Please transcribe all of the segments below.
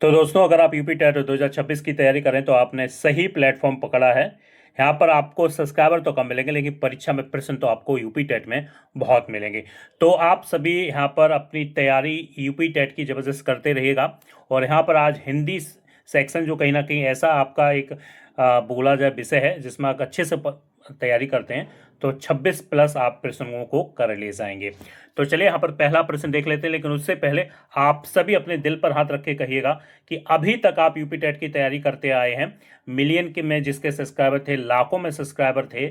तो दोस्तों, अगर आप यूपी टेट 2026 की तैयारी करें तो आपने सही प्लेटफॉर्म पकड़ा है। यहाँ पर आपको सब्सक्राइबर तो कम मिलेंगे, लेकिन परीक्षा में प्रश्न तो आपको यूपी टेट में बहुत मिलेंगे। तो आप सभी यहाँ पर अपनी तैयारी यूपी टेट की ज़बरदस्त करते रहिएगा। और यहाँ पर आज हिंदी सेक्शन जो कहीं ना कहीं ऐसा आपका एक बोला जाए विषय है जिसमें आप अच्छे से तैयारी करते हैं, तो 26 प्लस आप प्रश्नों को कर ले जाएंगे। तो चलिए यहाँ पर पहला प्रश्न देख लेते हैं, लेकिन उससे पहले आप सभी अपने दिल पर हाथ रख के कहिएगा कि अभी तक आप यूपी टेट की तैयारी करते आए हैं। मिलियन के में जिसके सब्सक्राइबर थे, लाखों में सब्सक्राइबर थे,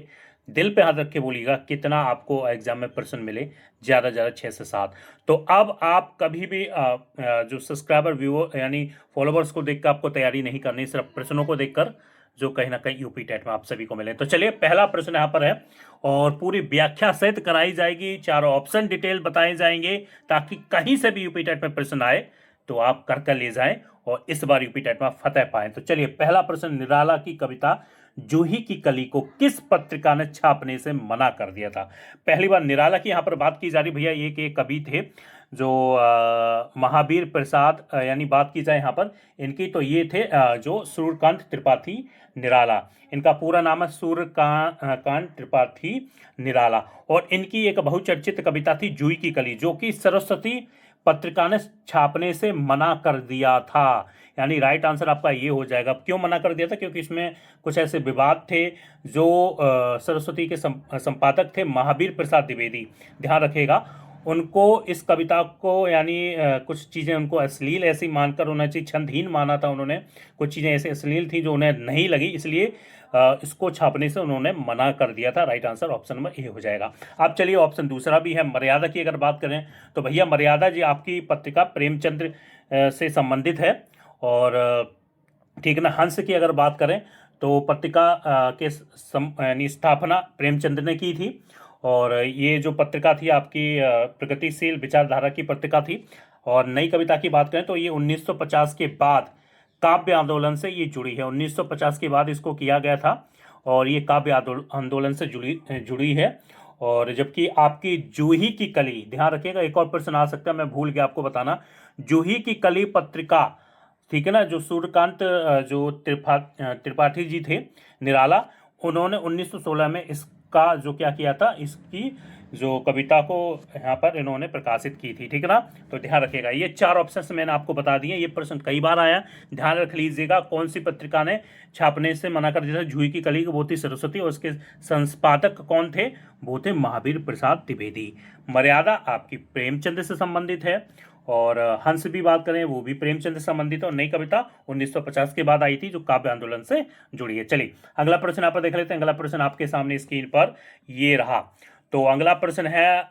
दिल पे हाथ रख के बोलिएगा कितना आपको एग्जाम में प्रश्न मिले। ज़्यादा ज़्यादा 6 से 7। तो अब आप कभी भी जो सब्सक्राइबर व्यूअर यानी फॉलोवर्स को देखकर आपको तैयारी नहीं करनी, सिर्फ प्रश्नों को देखकर जो कहीं ना कहीं यूपी टेट में आप सभी को मिले। तो चलिए पहला प्रश्न यहाँ पर है और पूरी व्याख्या सहित कराई जाएगी, चारों ऑप्शन डिटेल बताए जाएंगे ताकि कहीं से भी यूपी टेट में प्रश्न आए तो आप कर ले जाएं और इस बार यूपी टेट में फतेह पाएं। तो चलिए पहला प्रश्न, निराला की कविता जूही की कली को किस पत्रिका ने छापने से मना कर दिया था। पहली बार निराला की यहाँ पर बात की जा रही भैया, एक कवि थे जो महावीर प्रसाद यानी बात की जाए यहाँ पर इनकी, तो ये थे जो सूर्यकांत त्रिपाठी निराला। इनका पूरा नाम है सूर्यकांत त्रिपाठी निराला। और इनकी एक बहुचर्चित कविता थी जूही की कली, जो कि सरस्वती पत्रिका ने छापने से मना कर दिया था। यानी राइट आंसर आपका ये हो जाएगा। क्यों मना कर दिया था? क्योंकि इसमें कुछ ऐसे विवाद थे। जो सरस्वती के संपादक थे महावीर प्रसाद द्विवेदी, ध्यान रखिएगा, उनको इस कविता को यानी कुछ चीज़ें उनको अश्लील ऐसी मानकर उन्हें छंदहीन माना था उन्होंने। कुछ चीज़ें ऐसी अश्लील थी जो उन्हें नहीं लगी, इसलिए इसको छापने से उन्होंने मना कर दिया था। Right answer option number A हो जाएगा। अब चलिए ऑप्शन दूसरा भी है, मर्यादा की अगर बात करें तो भैया मर्यादा जी आपकी पत्रिका प्रेमचंद्र से संबंधित है। और ठीक ना, हंस की अगर बात करें तो पत्रिका के यानी स्थापना प्रेमचंद्र ने की थी। और ये जो पत्रिका थी आपकी प्रगतिशील विचारधारा की पत्रिका थी। और नई कविता की बात करें तो ये 1950 के बाद काव्य आंदोलन से ये जुड़ी है। 1950 के बाद इसको किया गया था और ये काव्य आंदोलन से जुड़ी जुड़ी है। और जबकि आपकी जूही की कली, ध्यान रखिएगा, एक और प्रश्न आ सकता है, मैं भूल गया आपको बताना। जूही की कली पत्रिका, ठीक है ना, जो सूर्यकांत जो त्रिपाठी जी थे निराला, उन्होंने 1916 में इसका जो क्या किया था, इसकी जो कविता को यहाँ पर इन्होंने प्रकाशित की थी। ठीक है ना, तो ध्यान रखिएगा। ये चार ऑप्शंस मैंने आपको बता दिए। ये प्रश्न कई बार आया, ध्यान रख लीजिएगा। कौन सी पत्रिका ने छापने से मना कर दिया था? जूही की कली, वो थी सरस्वती, और उसके संपादक कौन थे? वो थे महावीर प्रसाद द्विवेदी। मर्यादा आपकी प्रेमचंद से संबंधित है। और हंस भी बात करें, वो भी प्रेमचंद से संबंधित है। और नई कविता 1950 के बाद आई थी जो काव्य आंदोलन से जुड़ी है। चलिए अगला प्रश्न आप देख लेते हैं। अगला प्रश्न आपके सामने स्क्रीन पर ये रहा। तो अगला प्रश्न है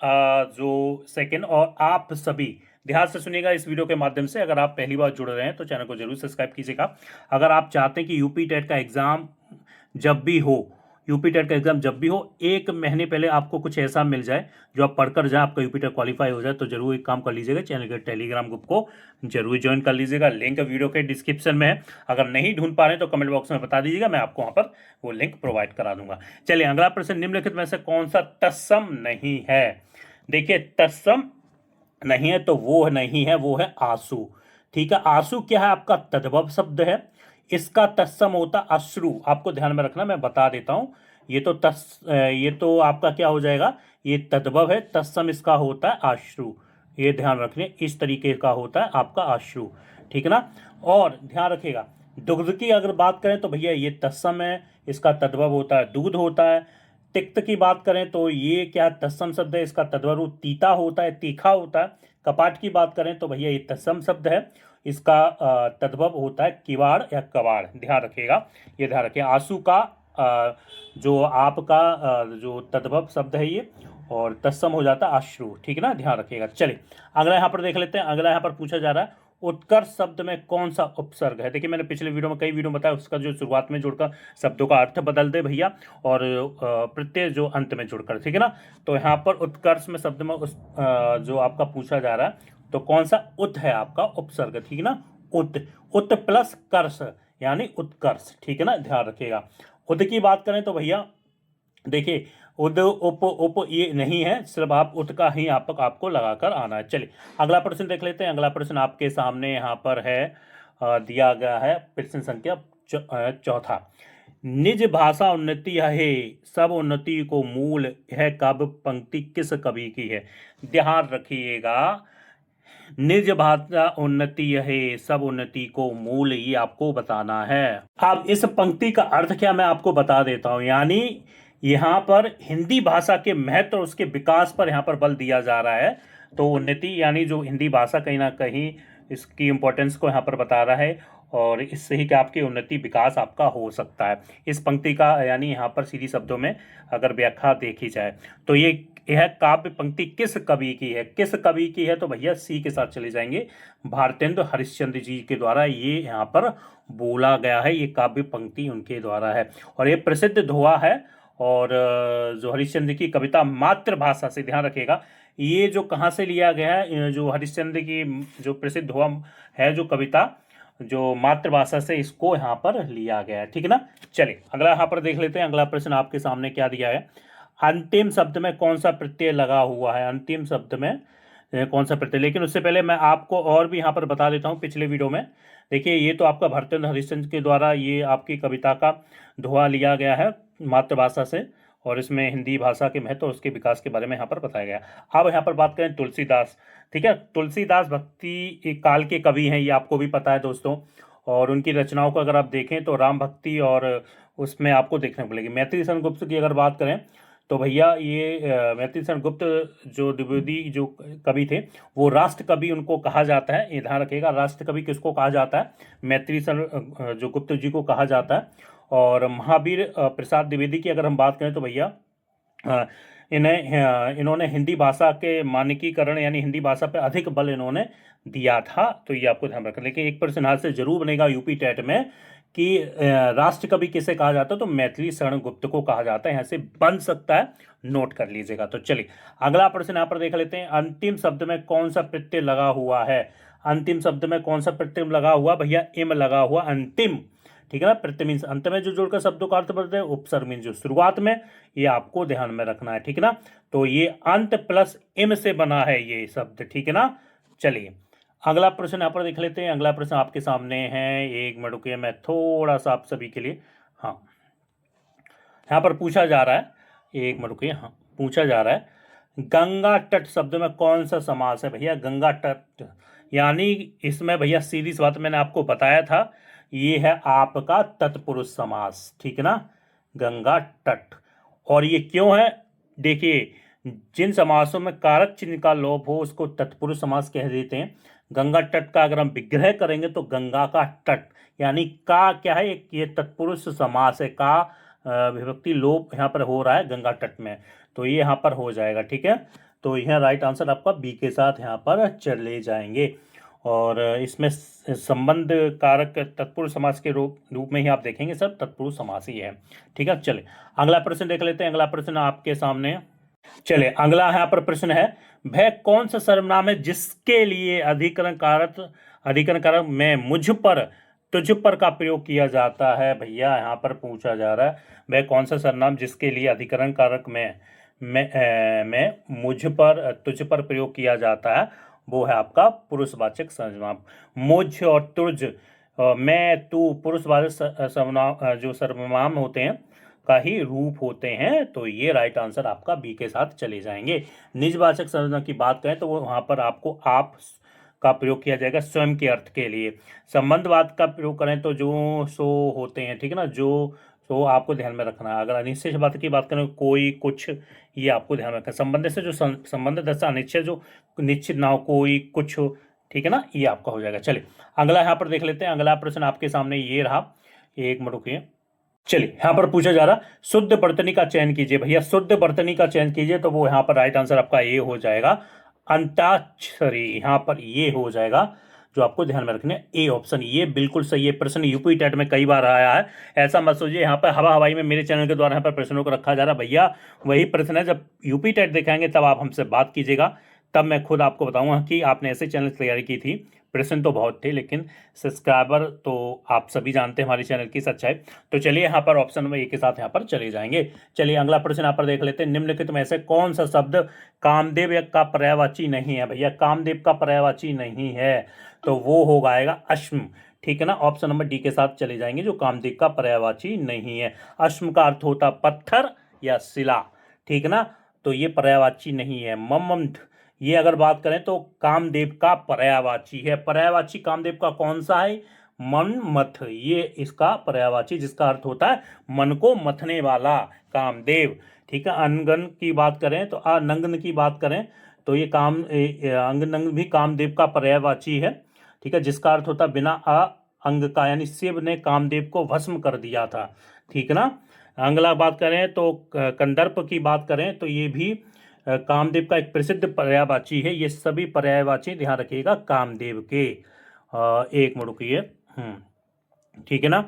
जो सेकंड, और आप सभी ध्यान से सुनिएगा इस वीडियो के माध्यम से। अगर आप पहली बार जुड़ रहे हैं तो चैनल को जरूर सब्सक्राइब कीजिएगा। अगर आप चाहते हैं कि यूपी टेट का एग्जाम जब भी हो, यूपी टेट का एग्जाम जब भी हो, एक महीने पहले आपको कुछ ऐसा मिल जाए जो आप पढ़कर जाए, आपका यूपी टेट क्वालिफाई हो जाए, तो जरूर एक काम कर लीजिएगा, चैनल के टेलीग्राम ग्रुप को जरूर ज्वाइन कर लीजिएगा। लिंक वीडियो के डिस्क्रिप्शन में है। अगर नहीं ढूंढ पा रहे तो कमेंट बॉक्स में बता दीजिएगा, मैं आपको वहां पर वो लिंक प्रोवाइड करा दूंगा। चलिए अगला प्रश्न, निम्नलिखित में से कौन सा तत्सम नहीं है? देखिए तत्सम नहीं है तो वो नहीं है, वो है आंसू। ठीक है, आंसू क्या है? आपका तद्भव शब्द है। इसका तत्सम होता अश्रु। आपको ध्यान में रखना, मैं बता देता हूं। ये तो आपका क्या हो जाएगा? ये तद्भव है, तत्सम इसका होता है अश्रु। ये ध्यान रखने, इस तरीके का होता है आपका अश्रु। ठीक है ना। और ध्यान रखिएगा, दुग्ध की अगर बात करें तो भैया ये तत्सम है, इसका तद्भव होता है दूध होता है। तिक्त की बात करें तो ये क्या तत्सम शब्द है, इसका तद्भव रूप तीता होता है, तीखा होता है। कपाट की बात करें तो भैया ये तत्सम शब्द है, इसका तद्भव होता है किवाड़ या कवाड़। ध्यान रखिएगा, ये ध्यान रखिए। आंसू का जो आपका जो तद्भव शब्द है ये, और तत्सम हो जाता है अश्रु। ठीक है ना, ध्यान रखिएगा। चलिए अगला यहाँ पर देख लेते हैं। अगला यहाँ पर पूछा जा रहा है, उत्कर्ष शब्द में कौन सा उपसर्ग है? देखिए मैंने पिछले वीडियो में कई वीडियो बताया, उसका जो शुरुआत में जुड़कर शब्दों का अर्थ बदल दे भैया, और प्रत्यय जो अंत में जुड़कर। ठीक है ना, तो यहाँ पर उत्कर्ष में शब्द में उस जो आपका पूछा जा रहा है, तो कौन सा उत है आपका उपसर्ग? ठीक है ना, उत। उत प्लस कर्ष यानी उत्कर्ष। ठीक है ना, ध्यान रखिएगा। उद की बात करें तो भैया देखिए, उद उप उप ये नहीं है, सिर्फ आप उत का ही आपको लगाकर आना है। चलिए अगला प्रश्न देख लेते हैं। अगला प्रश्न आपके सामने यहाँ पर है, दिया गया है प्रश्न संख्या चौथा। निज भाषा उन्नति है सब उन्नति को मूल, यह काव्य पंक्ति किस कवि की है? ध्यान रखिएगा, निज भाषा उन्नति है सब उन्नति को मूल, ये आपको बताना है। अब इस पंक्ति का अर्थ क्या मैं आपको बता देता हूं। यानी यहाँ पर हिंदी भाषा के महत्व और उसके विकास पर यहाँ पर बल दिया जा रहा है। तो उन्नति यानी जो हिंदी भाषा कहीं ना कहीं इसकी इम्पोर्टेंस को यहाँ पर बता रहा है, और इससे ही क्या आपकी उन्नति विकास आपका हो सकता है। इस पंक्ति का यानी यहाँ पर सीधी शब्दों में अगर व्याख्या देखी जाए तो यह काव्य पंक्ति किस कवि की है? किस कवि की है? तो भैया सी के साथ चले जाएंगे, भारतेंदु हरिश्चंद्र जी के द्वारा ये यहाँ पर बोला गया है। ये काव्य पंक्ति उनके द्वारा है और ये प्रसिद्ध दोहा है। और जो हरिश्चंद्र की कविता मातृभाषा से, ध्यान रखिएगा, ये जो कहाँ से लिया गया है, जो हरिश्चंद्र की जो प्रसिद्ध दोहा है, जो कविता जो मातृभाषा से, इसको यहाँ पर लिया गया है। ठीक है ना। चलिए अगला यहाँ पर देख लेते हैं। अगला प्रश्न आपके सामने क्या दिया है, अंतिम शब्द में कौन सा प्रत्यय लगा हुआ है? अंतिम शब्द में कौन सा प्रत्यय? लेकिन उससे पहले मैं आपको और भी यहाँ पर बता देता हूँ। पिछले वीडियो में देखिए, ये तो आपका भारतेंदु हरिश्चंद्र के द्वारा ये आपकी कविता का दोहा लिया गया है मातृभाषा से, और इसमें हिंदी भाषा के महत्व और उसके विकास के बारे में यहाँ पर बताया गया। अब यहाँ पर बात करें तुलसीदास। ठीक है, तुलसीदास भक्ति एक काल के कवि हैं, ये आपको भी पता है दोस्तों। और उनकी रचनाओं को अगर आप देखें तो राम भक्ति और उसमें आपको देखने को मिलेगी। मैथिली शरण गुप्त की अगर बात करें तो भैया ये मैथिली शरण गुप्त जो द्विवेदी जो कवि थे, वो राष्ट्र कवि उनको कहा जाता है। ये ध्यान रखिएगा, राष्ट्र कवि किसको कहा जाता है? मैथिली शरण जो गुप्त जी को कहा जाता है। और महावीर प्रसाद द्विवेदी की अगर हम बात करें तो भैया इन्होंने हिंदी भाषा के मानकीकरण यानी हिंदी भाषा पे अधिक बल इन्होंने दिया था। तो ये आपको ध्यान रखना। लेकिन एक प्रश्न हाथ से जरूर बनेगा यूपी टेट में कि राष्ट्र कवि किसे कहा जाता है? तो मैथिली शरण गुप्त को कहा जाता है। यहाँ से बन सकता है, नोट कर लीजिएगा। तो चलिए अगला प्रश्न यहाँ पर देख लेते हैं। अंतिम शब्द में कौन सा प्रत्यय लगा हुआ है? अंतिम शब्द में कौन सा प्रत्यय लगा हुआ? भैया इम लगा हुआ, अंतिम। ठीक है ना। प्रत्यय मीन्स अंत में जो जोड़कर शब्दों का अर्थ बदलते हैं, उपसर्ग मीन्स जो शुरुआत में, ये आपको ध्यान में रखना है। ठीक है ना। तो ये अंत प्लस इम से बना है ये शब्द। ठीक है ना। चलिए अगला प्रश्न यहाँ पर देख लेते हैं। अगला प्रश्न आपके सामने है, एक मिनट रुकिए, मैं थोड़ा सा आप सभी के लिए, हाँ, यहाँ पर पूछा जा रहा है, एक मिनट रुकिए, हाँ, पूछा जा रहा है गंगा तट शब्द में कौन सा समास है? भैया गंगा तट यानी इसमें भैया सीधी सी बात मैंने आपको बताया था, ये है आपका तत्पुरुष समास। ठीक है ना, गंगा तट। और ये क्यों है? देखिए, जिन समासों में कारक चिन्ह का लोप हो उसको तत्पुरुष समास कह देते हैं। गंगा तट का अगर हम विग्रह करेंगे तो गंगा का तट, यानी का क्या है, ये तत्पुरुष समास है। का विभक्ति लोप यहाँ पर हो रहा है गंगा तट में, तो ये यहाँ पर हो जाएगा। ठीक है, तो यह राइट आंसर आपका बी के साथ यहाँ पर चले जाएंगे। और इसमें संबंध कारक तत्पुरुष समास के रूप में ही आप देखेंगे, सब तत्पुरुष समास ही है। ठीक है, चले अगला प्रश्न देख लेते हैं। अगला प्रश्न आपके सामने, चले अगला यहाँ पर प्रश्न है, वह कौन सा सर्वनाम है जिसके लिए अधिकरण कारक में मुझ पर तुझ पर का प्रयोग किया जाता है? भैया यहाँ पर पूछा जा रहा है, वह कौन सा सर्वनाम जिसके लिए अधिकरण कारक में मुझ पर तुझ पर प्रयोग किया जाता है? वो है आपका पुरुषवाचक सर्वनाम। मुझ और तुझ, मैं, तू पुरुषवाचक सर्वनाम जो सर्वनाम होते हैं का ही रूप होते हैं। तो ये राइट आंसर आपका बी के साथ चले जाएंगे। निजवाचक सर्वनाम की बात करें तो वो वहाँ पर आपको आप का प्रयोग किया जाएगा स्वयं के अर्थ के लिए। संबंधवाद का प्रयोग करें तो जो सो होते हैं। ठीक है ना, जो सो आपको ध्यान में रखना है। अगर अनिश्चय शब्द की बात करें, कोई, कुछ, ये आपको ध्यान रखना है। संबंध से जो संबंध दशा अनिश्चय जो निश्चित ना हो, कोई, कुछ, ठीक है ना, ये आपका हो जाएगा। चलिए अगला यहाँ पर देख लेते हैं। अगला प्रश्न आपके सामने ये रहा, एक मिनट रुकिए। चलिए यहाँ पर पूछा जा रहा, शुद्ध वर्तनी का चयन कीजिए। भैया शुद्ध वर्तनी का चयन कीजिए, तो वो यहाँ पर राइट आंसर आपका ये हो जाएगा, अंताक्षरी। यहाँ पर ये हो जाएगा जो आपको ध्यान में रखना है, ए ऑप्शन। ये बिल्कुल सही है। प्रश्न यूपी टेट में कई बार आया है, ऐसा मत सोचिए यहाँ पर हवा हवाई में मेरे चैनल के द्वारा यहाँ पर प्रश्नों को रखा जा रहा है। भैया वही प्रश्न है, जब यूपी टेट दिखाएंगे तब आप हमसे बात कीजिएगा, तब मैं खुद आपको बताऊंगा कि आपने ऐसे चैनल की तैयारी की थी। प्रश्न तो बहुत थे, लेकिन सब्सक्राइबर तो आप सभी जानते हैं हमारे चैनल की सच्चाई। तो चलिए यहाँ पर ऑप्शन नंबर ए के साथ यहाँ पर चले जाएंगे। चलिए अगला प्रश्न यहाँ पर देख लेते हैं। निम्नलिखित में से कौन सा शब्द कामदेव का पर्यायवाची नहीं है? भैया कामदेव का पर्यायवाची नहीं है, तो वो हो जाएगा अश्म। ठीक है ना। ऑप्शन नंबर डी के साथ चले जाएंगे, जो कामदेव का पर्यायवाची नहीं है। अश्म का अर्थ होता पत्थर या शिला, ठीक है ना, तो ये पर्यायवाची नहीं है। मम्मठ, ये अगर बात करें तो कामदेव का पर्यायवाची है। पर्यायवाची कामदेव का कौन सा है? मन मथ, ये इसका पर्यायवाची, जिसका अर्थ होता है मन को मथने वाला कामदेव, ठीक है। अनगन की बात करें तो अनंगन की बात करें तो ये अंग नंग भी कामदेव का पर्यायवाची है, ठीक है, जिसका अर्थ होता है बिना अंग का, यानी शिव ने कामदेव को भस्म कर दिया था, ठीक है ना। अगला बात करें तो कंदर्प की बात करें तो ये भी कामदेव का एक प्रसिद्ध पर्यायवाची है। ये सभी पर्यायवाची ध्यान रखिएगा कामदेव के। एक मिनट रुकिए, ठीक है ना।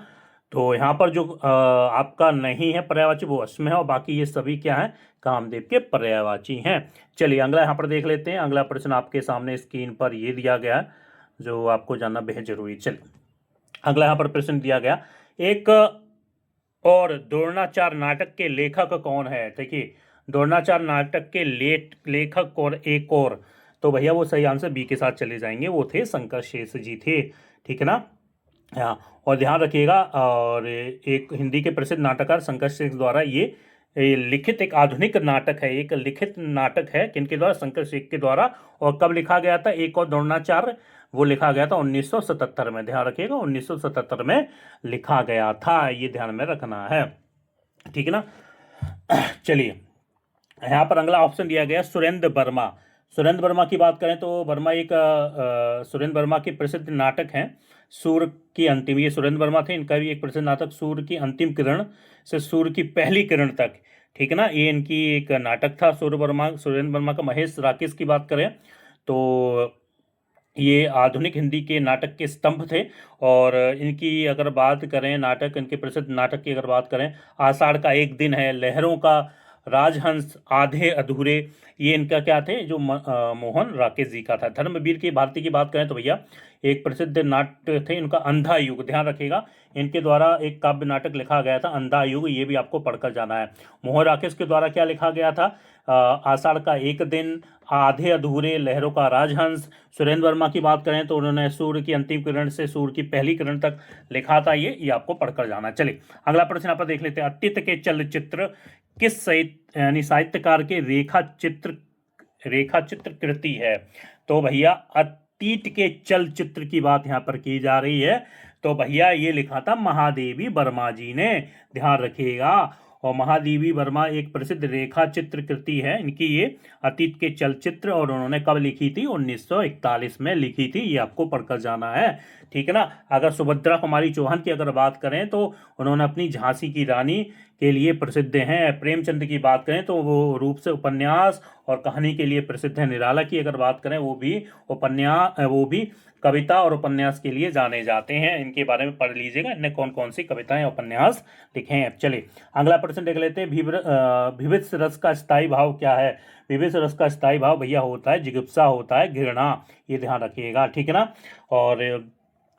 तो यहाँ पर जो आपका नहीं है पर्यायवाची वो अश्म है, और बाकी ये सभी क्या है? कामदेव के पर्यायवाची हैं। चलिए अगला यहाँ पर देख लेते हैं। अगला प्रश्न आपके सामने स्क्रीन पर ये दिया गया है, जो आपको जानना बेहद जरूरी। चलिए अगला यहाँ पर प्रश्न दिया गया, एक और द्रोणाचार्य नाटक के लेखक कौन है? देखिए द्रोणाचार्य नाटक के लेखक और एक और, तो भैया वो सही आंसर बी के साथ चले जाएंगे, वो थे शंकर शेष जी थे, ठीक है ना। हाँ, और ध्यान रखिएगा, और एक हिंदी के प्रसिद्ध नाटककार शंकर शेष द्वारा ये लिखित एक आधुनिक नाटक है, एक लिखित नाटक है किनके द्वारा? शंकर शेख के द्वारा। और कब लिखा गया था? एक और द्रोणाचार्य, वो लिखा गया था 1977 में, ध्यान रखिएगा 1977 में लिखा गया था, ये ध्यान में रखना है, ठीक है ना। चलिए यहाँ पर अगला ऑप्शन दिया गया सुरेंद्र वर्मा। सुरेंद्र वर्मा की बात करें तो वर्मा एक सुरेंद्र वर्मा के प्रसिद्ध नाटक हैं सूर्य की अंतिम, ये सुरेंद्र वर्मा थे, इनका भी एक प्रसिद्ध नाटक सूर्य की अंतिम किरण से सूर्य की पहली किरण तक, ठीक है ना, ये इनकी एक नाटक था सुरेंद्र वर्मा का। महेश राकेश की बात करें तो ये आधुनिक हिंदी के नाटक के स्तंभ थे। और इनकी अगर बात करें नाटक, इनके प्रसिद्ध नाटक की अगर बात करें, आषाढ़ का एक दिन है, लहरों का राजहंस, आधे अधूरे, ये इनका क्या थे? जो मोहन राकेश जी का था। धर्मवीर की भारती की बात करें तो भैया एक प्रसिद्ध नाट्य थे इनका अंधा युग, ध्यान रखिएगा, इनके द्वारा एक काव्य नाटक लिखा गया था अंधा युग, ये भी आपको पढ़कर जाना है। मोहन राकेश के द्वारा क्या लिखा गया था? आषाढ़ का एक दिन, आधे अधूरे, लहरों का राजहंस। सुरेंद्र वर्मा की बात करें तो उन्होंने सूर्य की अंतिम किरण से सूर्य की पहली किरण तक लिखा था, ये आपको पढ़कर जाना है। चलिए अगला प्रश्न यहाँ पर देख लेते हैं, अतीत के चलचित्र किस यानी साहित्यकार के रेखा चित्र कृति है? तो भैया अतीत के चलचित्र की बात यहाँ पर की जा रही है, तो भैया ये लिखा था महादेवी वर्मा जी ने, ध्यान रखिएगा। और महादेवी वर्मा एक प्रसिद्ध रेखा चित्र कृति है इनकी, ये अतीत के चलचित्र, और उन्होंने कब लिखी थी? 1941 में लिखी थी, ये आपको पढ़कर जाना है, ठीक है ना। अगर सुभद्रा कुमारी चौहान की अगर बात करें तो उन्होंने अपनी झांसी की रानी के लिए प्रसिद्ध हैं। प्रेमचंद की बात करें तो वो रूप से उपन्यास और कहानी के लिए प्रसिद्ध है। निराला की अगर बात करें वो भी कविता और उपन्यास के लिए जाने जाते हैं, इनके बारे में पढ़ लीजिएगा, इनने कौन कौन सी कविताएं उपन्यास लिखे हैं। चलिए अगला प्रश्न देख लेते हैं, विविध रस का स्थायी भाव क्या है? विविध रस का स्थायी भाव भैया होता है जिगुप्सा, होता है घृणा, ये ध्यान रखिएगा, ठीक है ना। और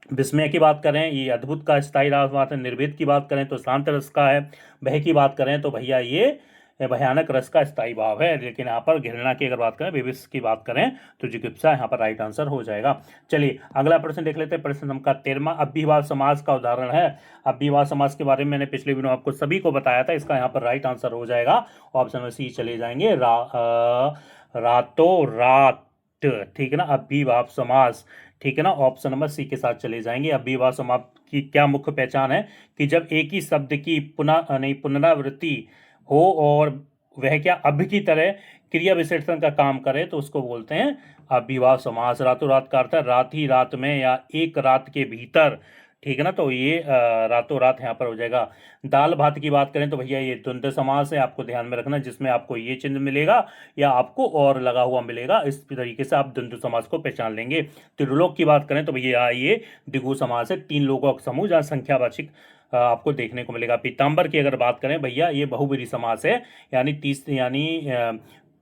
विस्मय की बात करें, ये अद्भुत का स्थायी रस बात है। निर्भेद की बात करें तो शांत रस का है। भय की बात करें तो भैया ये भयानक रस का स्थायी भाव है। लेकिन यहाँ पर घृणा की अगर बात करें, विविध की बात करें तो जिगुप्सा यहाँ पर राइट आंसर हो जाएगा। चलिए अगला प्रश्न देख लेते हैं, प्रश्न नंबर 13, अभ्यवाद समाज का उदाहरण है। अभ्यवाद समाज के बारे में मैंने पिछले दिनों आपको सभी को बताया था, इसका यहाँ पर राइट आंसर हो जाएगा ऑप्शन में सी चले जाएंगे, रातों रात, ठीक है ना, अभ्यवाद समाज, ठीक है ना, ऑप्शन नंबर सी के साथ चले जाएंगे। अभ्यवाद समाज की क्या मुख्य पहचान है? कि जब एक ही शब्द की पुनरावृत्ति हो और वह क्या अभ्य की तरह क्रिया विशेषण का काम करे तो उसको बोलते हैं अभ्यवाद समास। रातों रात का अर्थ है रात ही रात में या एक रात के भीतर, ठीक है ना, तो ये रातों रात यहाँ पर हो जाएगा। दाल भात की बात करें तो भैया ये द्वंद्व समास है, आपको ध्यान में रखना, जिसमें आपको ये चिन्ह मिलेगा या आपको और लगा हुआ मिलेगा, इस तरीके से आप द्वंद्व समास को पहचान लेंगे। त्रिलोक की बात करें तो भैया ये द्विगु समास है, 3 लोगों का समूह जहाँ संख्यावाचक आपको देखने को मिलेगा। पीताम्बर की अगर बात करें भैया ये बहुब्रीहि समास है, यानी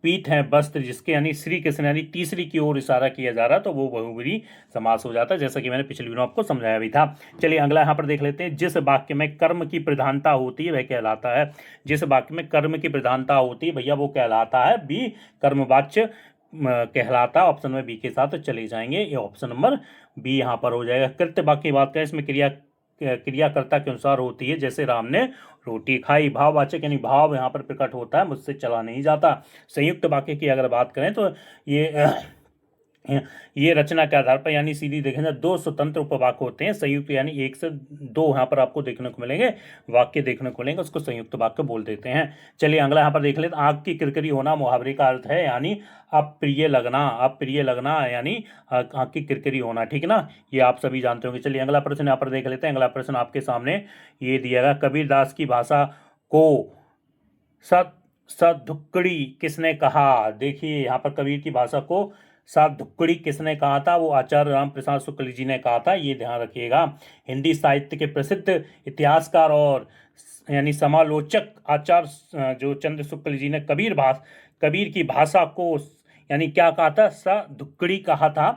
पीठ है वस्त्र जिसके, यानी श्री कृष्ण, यानी तीसरी की ओर इशारा किया जा रहा है, तो वो बहुब्रीहि समास हो जाता है, जैसा कि मैंने पिछले दिनों आपको समझाया भी था। चलिए अगला यहाँ पर देख लेते हैं, जिस वाक्य में कर्म की प्रधानता होती है वह कहलाता है। जिस वाक्य में कर्म की प्रधानता होती है भैया वो कहलाता है बी कर्मवाच्य कहलाता, ऑप्शन में बी के साथ चले जाएंगे। ये ऑप्शन नंबर बी यहाँ पर हो जाएगा। कृत्य वाक्य की बात करें, इसमें क्रियाकर्ता के अनुसार होती है, जैसे राम ने रोटी खाई। भाववाचक यानी भाव यहाँ पर प्रकट होता है, मुझसे चला नहीं जाता। संयुक्त वाक्य की अगर बात करें तो ये रचना के आधार पर, यानी सीधी देखें तो दो स्वतंत्र उपवाक्य होते हैं। संयुक्त यानी एक से दो यहाँ पर आपको देखने को मिलेंगे, वाक्य देखने को मिलेंगे, उसको संयुक्त वाक्य बोल देते हैं। चलिए अगला यहाँ पर देख लेते हैं। आग की किरकिरी होना मुहावरे का अर्थ है, यानी अप्रिय लगना। अप्रिय लगना यानी आग की किरकिरी होना, ठीक है ना, ये आप सभी जानते होंगे। चलिए अगला प्रश्न यहाँ पर देख लेते हैं। अगला प्रश्न आपके सामने ये दिया गया, कबीरदास की भाषा को सधुक्कड़ी किसने कहा। देखिए यहाँ पर कबीर की भाषा को साधुक्कड़ी किसने कहा था, वो आचार्य रामप्रसाद शुक्ल जी ने कहा था, ये ध्यान रखिएगा। हिंदी साहित्य के प्रसिद्ध इतिहासकार और यानी समालोचक आचार्य जो चंद्र शुक्ल जी ने कबीर की भाषा को यानी क्या कहा था, साधुक्कड़ी कहा था।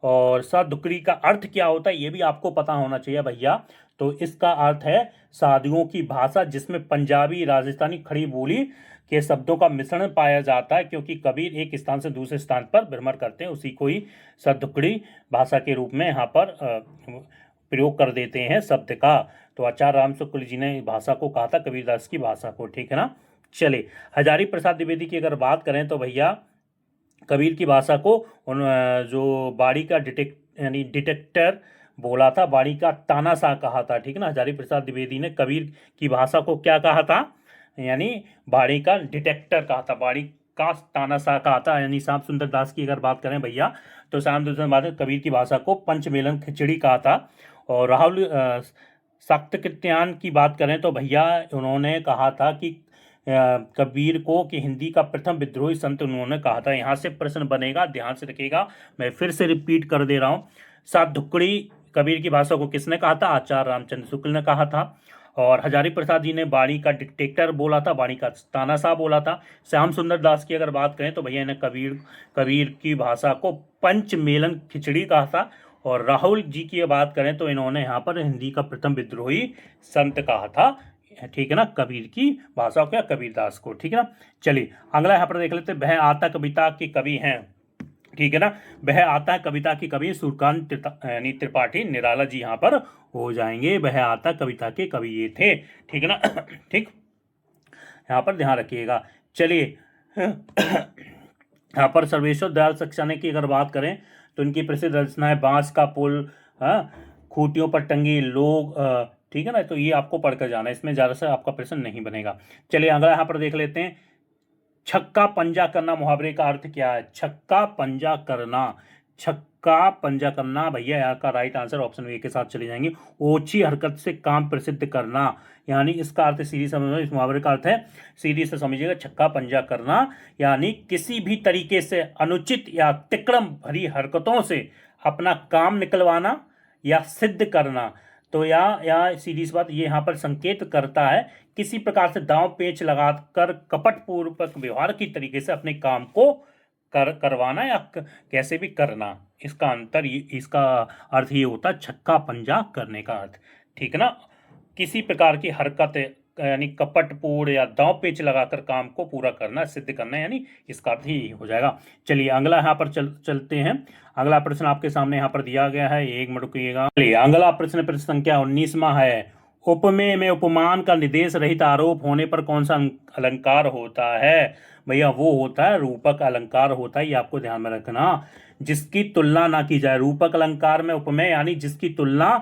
और साधुक्कड़ी का अर्थ क्या होता है ये भी आपको पता होना चाहिए भैया। तो इसका अर्थ है साधुओं की भाषा, जिसमें पंजाबी राजस्थानी खड़ी बोली के शब्दों का मिश्रण पाया जाता है, क्योंकि कबीर एक स्थान से दूसरे स्थान पर भ्रमण करते हैं, उसी को ही सदुक्कड़ी भाषा के रूप में यहाँ पर प्रयोग कर देते हैं शब्द का। तो आचार्य राम शुक्ल जी ने भाषा को कहा था कबीरदास की भाषा को, ठीक है ना। चलिए हजारी प्रसाद द्विवेदी की अगर बात करें तो भैया कबीर की भाषा को जो बाड़ी का डिटेक्टर बोला था, बाड़ी का तानाशाह कहा था, ठीक है ना। हजारी प्रसाद द्विवेदी ने कबीर की भाषा को क्या कहा था, यानी बाड़ी का डिटेक्टर कहा था, बाड़ी का तानाशाह कहा था। यानी श्याम सुंदर दास की अगर बात करें भैया तो श्याम सुंदर दास ने कबीर की भाषा को पंचमेलन खिचड़ी कहा था। और राहुल शाक्तकृत्यान की बात करें तो भैया उन्होंने कहा था कि कबीर को कि हिंदी का प्रथम विद्रोही संत उन्होंने कहा था। यहाँ से प्रश्न बनेगा, ध्यान से रखिएगा, मैं फिर से रिपीट कर दे रहा हूँ। साधुक्कड़ी कबीर की भाषा को किसने कहा था, आचार्य रामचंद्र शुक्ल ने कहा था। और हजारी प्रसाद जी ने बाड़ी का डिटेक्टर बोला था, बाड़ी का तानाशाह बोला था। श्याम सुंदर दास की अगर बात करें तो भैया इन्हें कबीर की भाषा को पंचमेलन खिचड़ी कहा था। और राहुल जी की बात करें तो इन्होंने यहाँ पर हिंदी का प्रथम विद्रोही संत कहा था, ठीक है ना, कबीर की भाषा को या कबीरदास को, ठीक है ना। चलिए अगला यहाँ पर देख लेते हैं। वह आता कविता के कवि हैं, ठीक है ना, वह आता कविता की कवि सूर्यकांत यानी त्रिपाठी निराला जी यहाँ पर हो जाएंगे। वह आता कविता के कवि ये थे, ठीक है ना। ठीक, यहाँ पर ध्यान रखिएगा। चलिए यहाँ पर सर्वेश्वर दयाल सक्सेना की अगर बात करें तो इनकी प्रसिद्ध रचना है बांस का पुल, खूंटियों पर टंगी लोग, ठीक है ना। तो ये आपको पढ़कर जाना है, इसमें ज़्यादा से आपका प्रश्न नहीं बनेगा। चलिए अगला यहाँ पर देख लेते हैं। छक्का पंजा करना मुहावरे का अर्थ क्या है, छक्का पंजा करना, छक्का पंजा करना भैया यहाँ का राइट आंसर ऑप्शन ए के साथ चले जाएंगे। ओछी हरकत से काम प्रसिद्ध करना, यानी इसका अर्थ सीधी समझो, इस मुहावरे का अर्थ है सीधी से समझिएगा, छक्का पंजा करना यानी किसी भी तरीके से अनुचित या तिक्रम भरी हरकतों से अपना काम निकलवाना या सिद्ध करना। तो या सीधी सी बात ये यहाँ पर संकेत करता है किसी प्रकार से दांव पेच लगाकर कपटपूर्वक व्यवहार की तरीके से अपने काम को करवाना या कैसे भी करना, इसका अंतर इसका अर्थ ये होता है छक्का पंजा करने का अर्थ, ठीक है ना। किसी प्रकार की हरकत यानी कपटपूर्ण या दांव पेच लगाकर काम को पूरा करना, सिद्ध करना, यानी इसका अर्थ ही हो जाएगा। चलिए अगला यहाँ पर चलते हैं। अगला प्रश्न आपके सामने यहाँ पर दिया गया है, एक मिनट रुकिएगा। चलिए अगला प्रश्न संख्या 19वां है। उपमेय में उपमान का निर्देश रहित आरोप होने पर कौन सा अलंकार होता है, भैया वो होता है रूपक अलंकार होता है, ये आपको ध्यान में रखना। जिसकी तुलना ना की जाए, रूपक अलंकार में उपमेय यानी जिसकी तुलना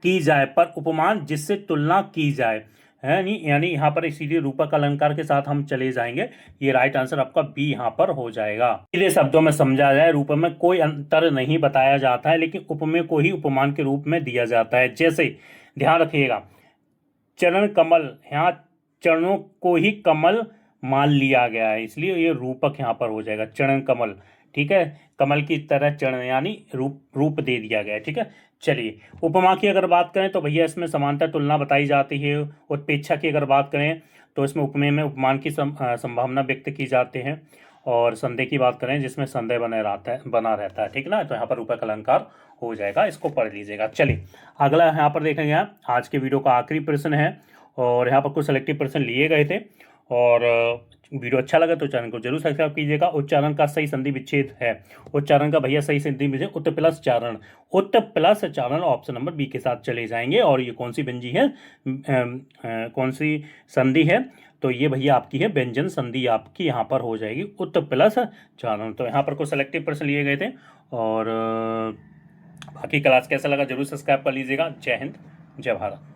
की जाए, पर उपमान जिससे तुलना की जाए, है नहीं, यानी यहाँ पर इसीलिए रूपक अलंकार के साथ हम चले जाएंगे। ये राइट आंसर आपका बी यहाँ पर हो जाएगा। सीधे शब्दों में समझा जाए, रूप में कोई अंतर नहीं बताया जाता है, लेकिन उपमेय को ही उपमान के रूप में दिया जाता है। जैसे ध्यान रखिएगा, चरण कमल, यहाँ चरणों को ही कमल मान लिया गया है, इसलिए ये रूपक यहाँ पर हो जाएगा, चरण कमल, ठीक है, कमल की तरह चरण यानी रूप दे दिया गया है, ठीक है। चलिए उपमा की अगर बात करें तो भैया इसमें समानता तुलना बताई जाती है। उत्प्रेक्षा की अगर बात करें तो इसमें उपमेय में उपमान की संभावना व्यक्त की जाते हैं। और संदेह की बात करें जिसमें संदेह बना रहता है, ठीक ना, तो यहाँ पर रूपक अलंकार हो जाएगा, इसको पढ़ लीजिएगा। चलिए अगला यहाँ पर देखेंगे, आज के वीडियो का आखिरी प्रश्न है और यहाँ पर कुछ सेलेक्टिव प्रश्न लिए गए थे और वीडियो अच्छा लगा तो चैनल को जरूर सब्सक्राइब कीजिएगा। उच्चारण का सही संधि विच्छेद है, उच्चारण का भैया सही संधि विच्छेद उत्त प्लस चारण, उत्त प्लस चारण ऑप्शन नंबर बी के साथ चले जाएंगे। और ये कौन सी व्यंजी है, कौन सी संधि है, तो ये भैया आपकी है व्यंजन संधि, आपकी यहाँ पर हो जाएगी उत्त प्लस चारण। तो यहाँ पर कुछ सेलेक्टिव प्रश्न लिए गए थे। और बाकी क्लास कैसा लगा जरूर सब्सक्राइब कर लीजिएगा। जय हिंद, जय भारत।